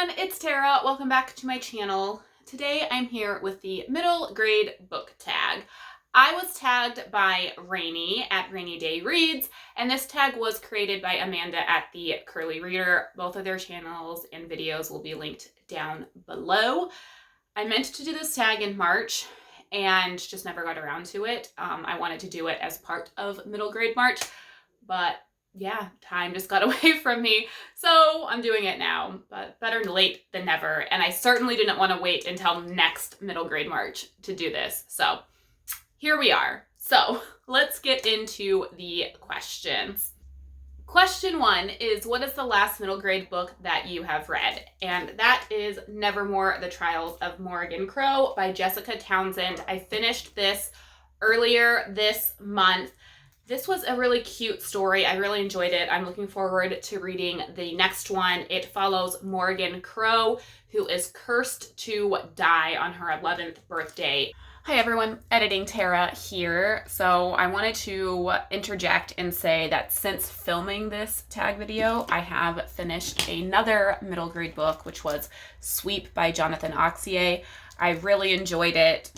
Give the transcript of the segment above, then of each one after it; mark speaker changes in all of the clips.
Speaker 1: everyone, it's Tara. Welcome back to my channel. Today I'm here with the middle grade book tag. I was tagged by Rainy at Rainy Day Reads, and this tag was created by Amanda at the Curly Reader. Both of their channels and videos will be linked down below. I meant to do this tag in March and just never got around to it. I wanted to do it as part of middle grade March, but yeah, time just got away from me, so I'm doing it now, but better late than never, and I certainly didn't want to wait until next middle grade March to do this, so here we are. So let's get into the questions. Question 1 is, what is the last middle grade book that you have read? And that is Nevermore, The Trials of Morrigan Crow by Jessica Townsend. I finished this earlier this month. This was a really cute story. I really enjoyed it. I'm looking forward to reading the next one. It follows Morrigan Crow, who is cursed to die on her 11th birthday. Hi everyone, Editing Tara here. So I wanted to interject and say that since filming this tag video, I have finished another middle grade book, which was Sweep by Jonathan Auxier. I really enjoyed it.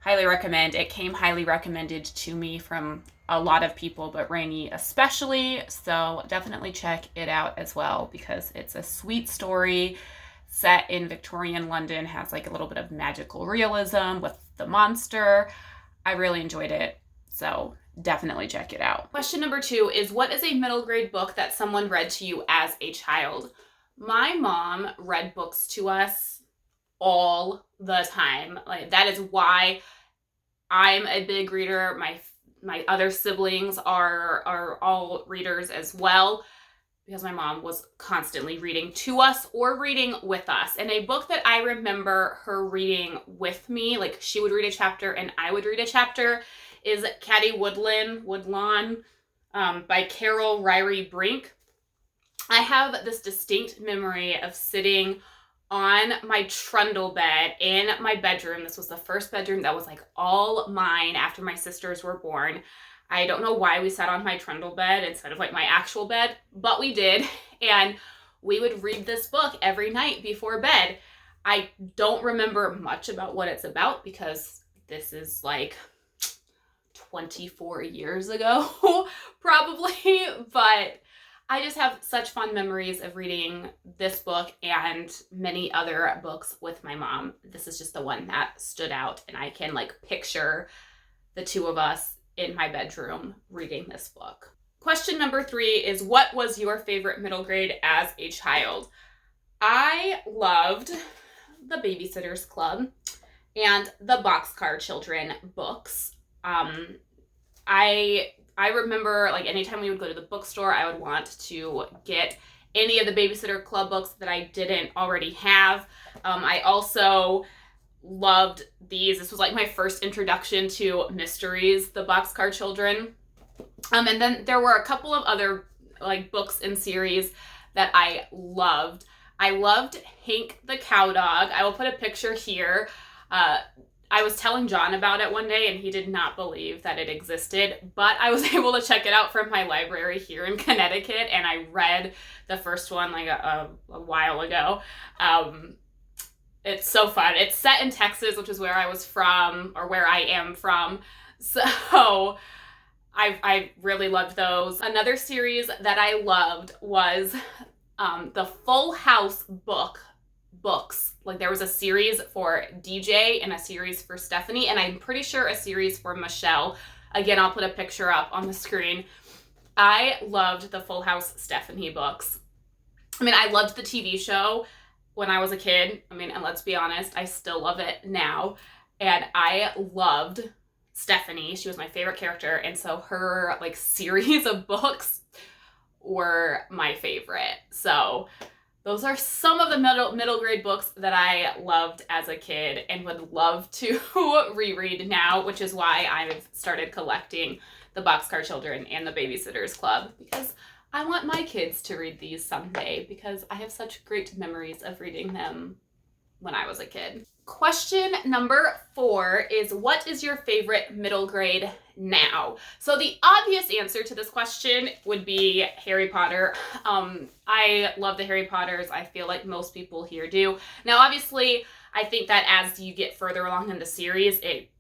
Speaker 1: Highly recommend. It came highly recommended to me from a lot of people, but Rainy especially, so definitely check it out as well because it's a sweet story set in Victorian London, has like a little bit of magical realism with the monster. I really enjoyed it, so definitely check it out. Question number 2 is, what is a middle grade book that someone read to you as a child? My mom read books to us all the time. Like, that is why I'm a big reader. My other siblings are all readers as well, because my mom was constantly reading to us or reading with us. And a book that I remember her reading with me, like she would read a chapter and I would read a chapter, is Caddy Woodlawn by Carol Ryrie Brink. I have this distinct memory of sitting on my trundle bed in my bedroom. This was the first bedroom that was like all mine after my sisters were born. I don't know why we sat on my trundle bed instead of like my actual bed, but we did. And we would read this book every night before bed. I don't remember much about what it's about because this is like 24 years ago, probably, but I just have such fond memories of reading this book and many other books with my mom. This is just the one that stood out, and I can like picture the two of us in my bedroom reading this book. Question number 3 is, what was your favorite middle grade as a child? I loved the Babysitter's Club and the Boxcar Children books. I remember, like, anytime we would go to the bookstore, I would want to get any of the Babysitter Club books that I didn't already have. I also loved these. This was like my first introduction to mysteries, the Boxcar Children. And then there were a couple of other like books and series that I loved. I loved Hank the Cowdog. I will put a picture here. I was telling John about it one day and he did not believe that it existed, but I was able to check it out from my library here in Connecticut, and I read the first one like a while ago. It's so fun. It's set in Texas, which is where I was from, or where I am from, so I really loved those. Another series that I loved was the Full House books. Like, there was a series for DJ and a series for Stephanie, and I'm pretty sure a series for Michelle. Again, I'll put a picture up on the screen. I loved the Full House Stephanie books. I mean, I loved the TV show when I was a kid. I mean, and let's be honest, I still love it now. And I loved Stephanie. She was my favorite character, and so her like series of books were my favorite. So those are some of the middle grade books that I loved as a kid and would love to reread now, which is why I've started collecting the Boxcar Children and the Babysitter's Club, because I want my kids to read these someday, because I have such great memories of reading them when I was a kid. Question number 4 is, what is your favorite middle grade now? So the obvious answer to this question would be Harry Potter. I love the Harry Potters. I feel like most people here do. Now, obviously, I think that as you get further along in the series, it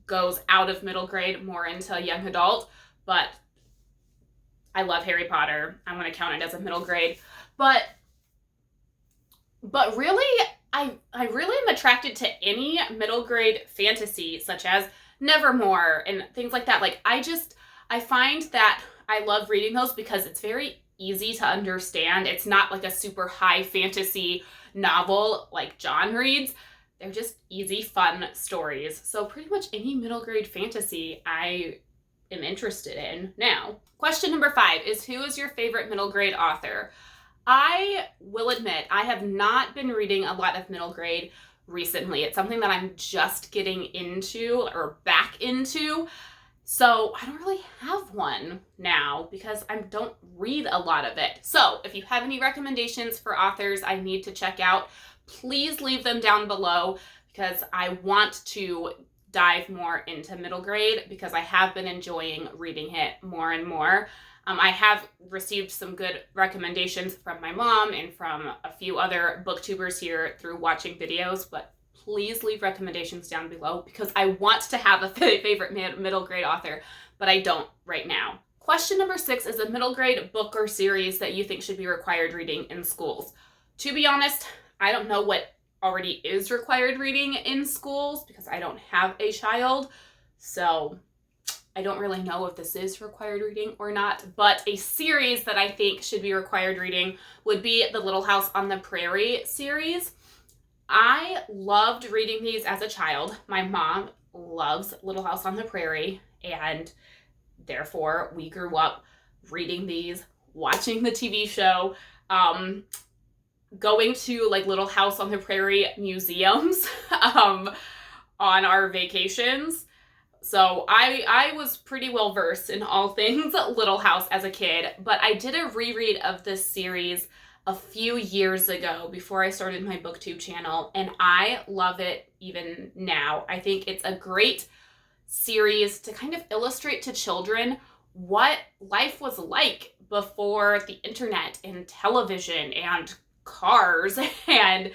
Speaker 1: goes out of middle grade more into young adult, but I love Harry Potter. I'm going to count it as a middle grade. But really, I really am attracted to any middle grade fantasy, such as Nevermore and things like that. Like, I find that I love reading those because it's very easy to understand. It's not like a super high fantasy novel like John reads. They're just easy, fun stories. So pretty much any middle grade fantasy I am interested in now. Question number 5 is, who is your favorite middle grade author? I will admit, I have not been reading a lot of middle grade recently. It's something that I'm just getting into or back into. So I don't really have one now because I don't read a lot of it. So if you have any recommendations for authors I need to check out, please leave them down below because I want to dive more into middle grade because I have been enjoying reading it more and more. I have received some good recommendations from my mom and from a few other booktubers here through watching videos, but please leave recommendations down below because I want to have a favorite middle grade author, but I don't right now. Question number 6 is a middle grade book or series that you think should be required reading in schools. To be honest, I don't know what already is required reading in schools because I don't have a child, so I don't really know if this is required reading or not, but a series that I think should be required reading would be the Little House on the Prairie series. I loved reading these as a child. My mom loves Little House on the Prairie, and therefore we grew up reading these, watching the TV show, going to like Little House on the Prairie museums on our vacations. So I was pretty well versed in all things Little House as a kid, but I did a reread of this series a few years ago before I started my booktube channel, and I love it even now. I think it's a great series to kind of illustrate to children what life was like before the internet and television and cars and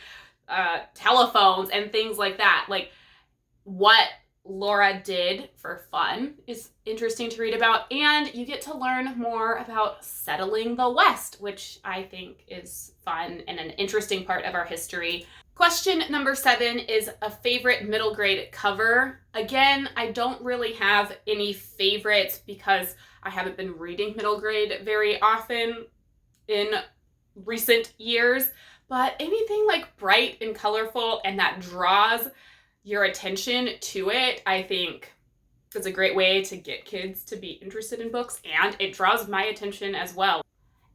Speaker 1: telephones and things like that. Like, what Laura did for fun is interesting to read about, and you get to learn more about settling the West, which I think is fun and an interesting part of our history. Question number 7 is a favorite middle grade cover. Again, I don't really have any favorites because I haven't been reading middle grade very often in recent years, but anything like bright and colorful and that draws your attention to it, I think is a great way to get kids to be interested in books, and it draws my attention as well.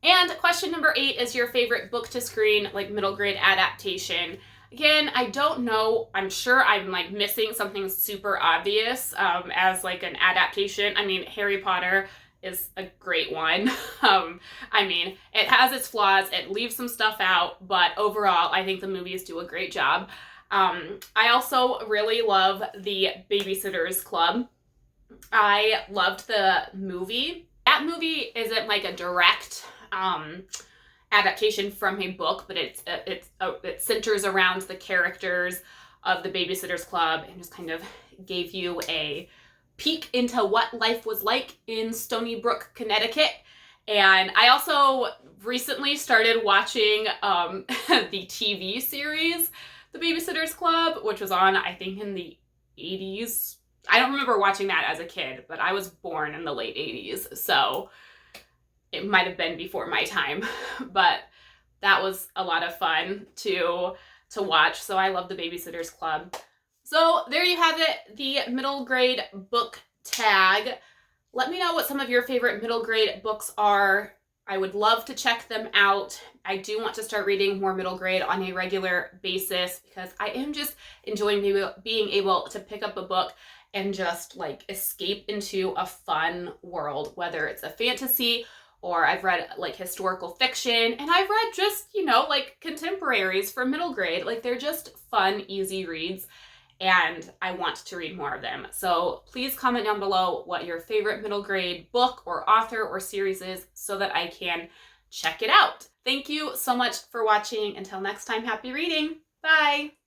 Speaker 1: And question number 8 is your favorite book to screen, like middle grade adaptation. Again, I don't know. I'm sure I'm like missing something super obvious as like an adaptation. I mean, Harry Potter is a great one. I mean, it has its flaws. It leaves some stuff out, but overall, I think the movies do a great job. I also really love the Babysitter's Club. I loved the movie. That movie isn't like a direct adaptation from a book, but it centers around the characters of the Babysitter's Club and just kind of gave you a peek into what life was like in Stony Brook, Connecticut. And I also recently started watching the TV series The Babysitter's Club, which was on, I think, in the 80s. I don't remember watching that as a kid, but I was born in the late 80s, so it might have been before my time. But that was a lot of fun to watch, so I love The Babysitter's Club. So there you have it, the middle grade book tag. Let me know what some of your favorite middle grade books are. I would love to check them out. I do want to start reading more middle grade on a regular basis because I am just enjoying being able to pick up a book and just like escape into a fun world, whether it's a fantasy or I've read like historical fiction, and I've read just, like contemporaries for middle grade. Like they're just fun, easy reads, and I want to read more of them. So please comment down below what your favorite middle grade book or author or series is so that I can check it out. Thank you so much for watching. Until next time, happy reading. Bye.